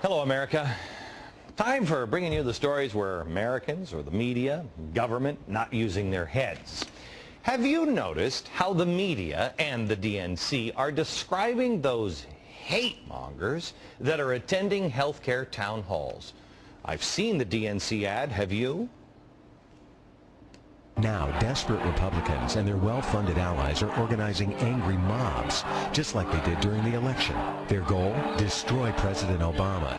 Hello, America. Time for bringing you the stories where Americans or the media, government, not using their heads. Have you noticed how the media and the DNC are describing those hate mongers that are attending healthcare town halls? I've seen the DNC ad, have you? Now, desperate Republicans and their well-funded allies are organizing angry mobs, just like they did during the election. Their goal? Destroy President Obama.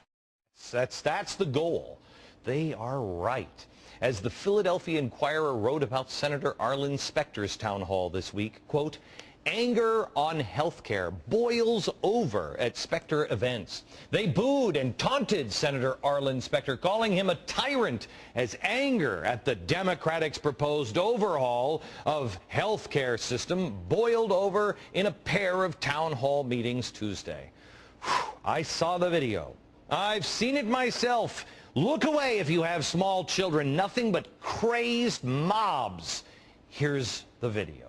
That's the goal. They are right. As the Philadelphia Inquirer wrote about Senator Arlen Specter's town hall this week, quote, anger on healthcare boils over at Specter events. They booed and taunted Senator Arlen Specter, calling him a tyrant, as anger at the Democrats' proposed overhaul of healthcare system boiled over in a pair of town hall meetings Tuesday. I saw the video. I've seen it myself. Look away if you have small children. Nothing but crazed mobs. Here's the video.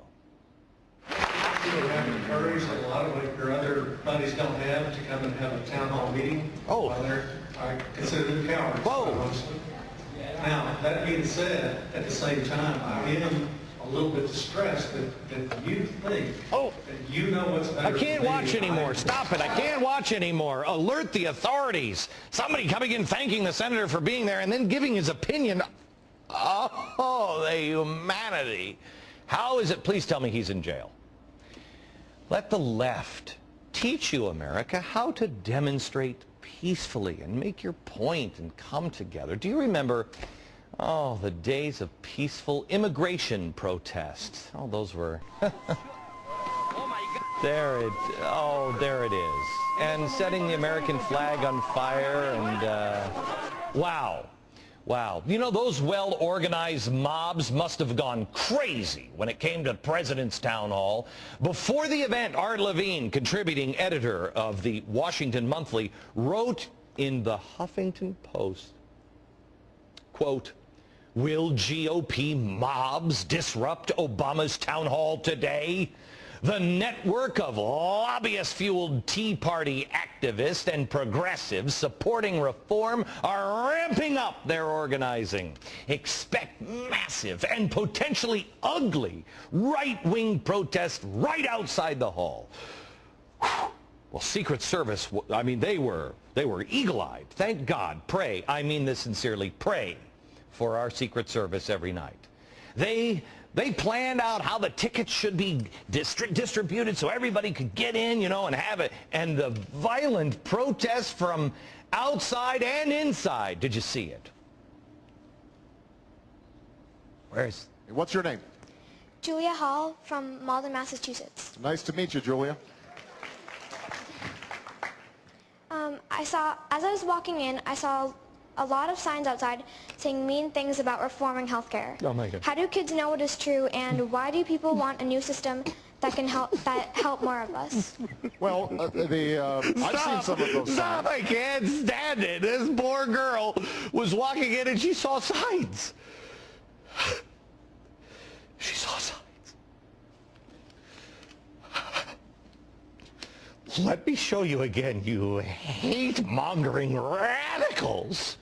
People have the courage that a lot of your other buddies don't have to come and have a town hall meeting. Oh. While I consider them cowards. Whoa. Mostly. Now, that being said, at the same time, I am a little bit distressed that you think that you know what's better. I can't watch anymore. Stop it. I can't watch anymore. Alert the authorities. Somebody coming in thanking the senator for being there and then giving his opinion. Oh, the humanity. How is it? Please tell me he's in jail. Let the left teach you, America, how to demonstrate peacefully and make your point and come together. Do you remember, the days of peaceful immigration protests? Oh, those were... There it is. And setting the American flag on fire and, wow. Wow. You know, those well-organized mobs must have gone crazy when it came to President's Town Hall. Before the event, Art Levine, contributing editor of the Washington Monthly, wrote in the Huffington Post, quote, will GOP mobs disrupt Obama's town hall today? The network of lobbyist-fueled Tea Party activists and progressives supporting reform are ramping up their organizing. Expect massive and potentially ugly right-wing protests right outside the hall. Well, Secret Service, I mean, they were eagle-eyed. Thank God. Pray, I mean this sincerely, pray for our Secret Service every night. They planned out how the tickets should be distributed so everybody could get in, and have it. And the violent protests from outside and inside. Did you see it? What's your name? Julia Hall from Malden, Massachusetts. Nice to meet you, Julia. As I was walking in, I saw a lot of signs outside saying mean things about reforming healthcare. Oh my God. How do kids know what is true, and why do people want a new system that can help more of us? Well, I've seen some of those signs. Stop! I can't stand it. This poor girl was walking in and she saw signs. She saw signs. Let me show you again, you hate-mongering radicals.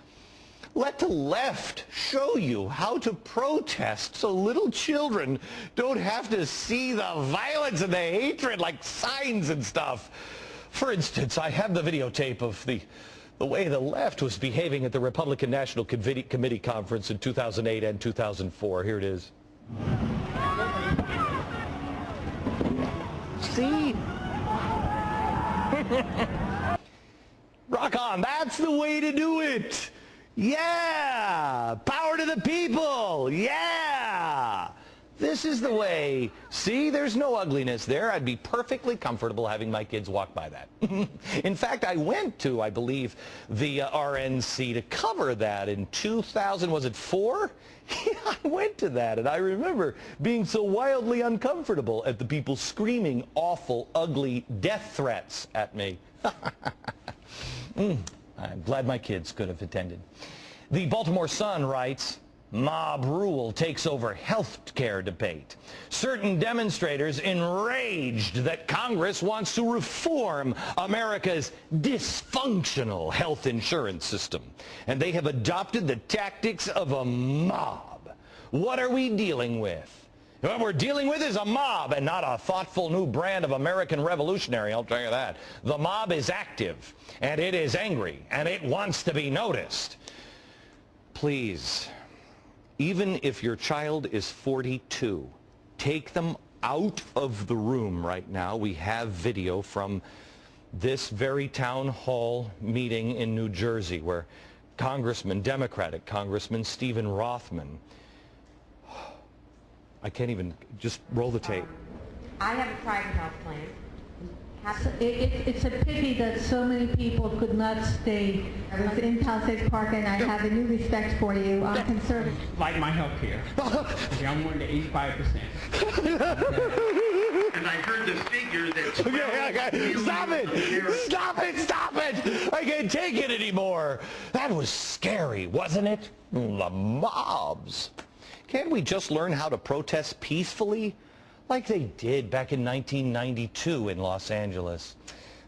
Let the left show you how to protest so little children don't have to see the violence and the hatred like signs and stuff. For instance, I have the videotape of the way the left was behaving at the Republican National Committee Conference in 2008 and 2004. Here it is. See? Rock on. That's the way to do it. Yeah. Power to the people. Yeah. This is the way. See, there's no ugliness there. I'd be perfectly comfortable having my kids walk by that. In fact, I went to, I believe, the RNC to cover that in 2000, was it 4? Yeah, I went to that, and I remember being so wildly uncomfortable at the people screaming awful, ugly death threats at me. I'm glad my kids could have attended. The Baltimore Sun writes, Mob rule takes over health care debate. Certain demonstrators enraged that Congress wants to reform America's dysfunctional health insurance system. And they have adopted the tactics of a mob. What are we dealing with? What we're dealing with is a mob and not a thoughtful new brand of American revolutionary, I'll tell you that. The mob is active, and it is angry, and it wants to be noticed. Please, even if your child is 42, take them out of the room right now. We have video from this very town hall meeting in New Jersey where Democratic Congressman Stephen Rothman, I can't even, just roll the tape. I have a private health plan. It's a pity that so many people could not stay in Palisades Park, and I have a new respect for you. I'm conservative. Like my health care. I'm more than 85%. And I heard the figure that... Okay. Stop it! Stop it! Stop it! I can't take it anymore. That was scary, wasn't it? The mobs. Can't we just learn how to protest peacefully? Like they did back in 1992 in Los Angeles.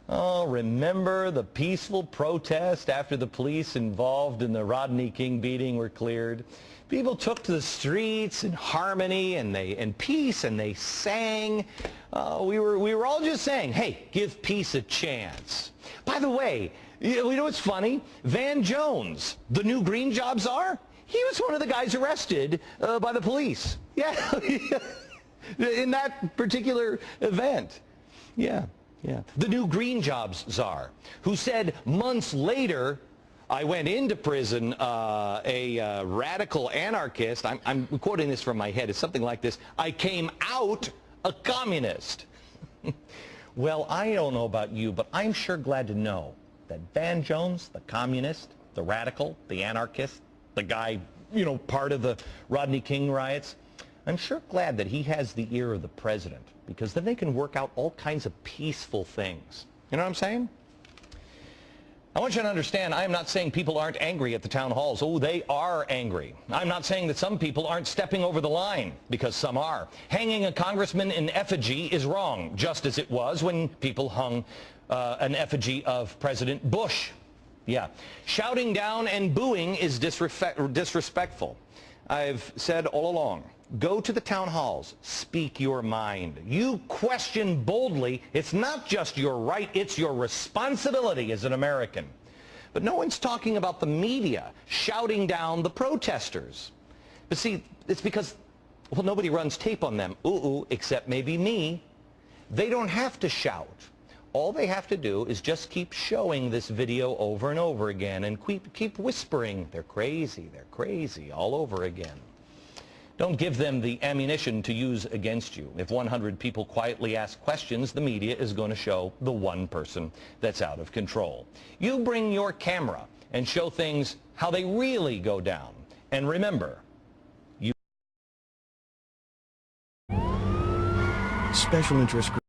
Oh, remember the peaceful protest after the police involved in the Rodney King beating were cleared? People took to the streets in harmony and peace, and they sang. We were all just saying, hey, give peace a chance. By the way, you know what's funny? Van Jones, the new green job czar, he was one of the guys arrested by the police. Yeah. In that particular event. Yeah. The new green jobs czar, who said months later, I went into prison, a radical anarchist. I'm quoting this from my head. It's something like this. I came out a communist. Well, I don't know about you, but I'm sure glad to know that Van Jones, the communist, the radical, the anarchist, the guy, you know, part of the Rodney King riots, I'm sure glad that he has the ear of the president, because then they can work out all kinds of peaceful things. You know what I'm saying? I want you to understand, I am not saying people aren't angry at the town halls. Oh, they are angry. I'm not saying that some people aren't stepping over the line, because some are. Hanging a congressman in effigy is wrong, just as it was when people hung an effigy of President Bush. Yeah. Shouting down and booing is disrespectful. I've said all along, go to the town halls, speak your mind. You question boldly. It's not just your right, it's your responsibility as an American. But no one's talking about the media shouting down the protesters. But see, it's because, well, nobody runs tape on them, except maybe me. They don't have to shout. All they have to do is just keep showing this video over and over again and keep whispering, they're crazy, all over again. Don't give them the ammunition to use against you. If 100 people quietly ask questions, the media is going to show the one person that's out of control. You bring your camera and show things how they really go down. And remember, Special interest group.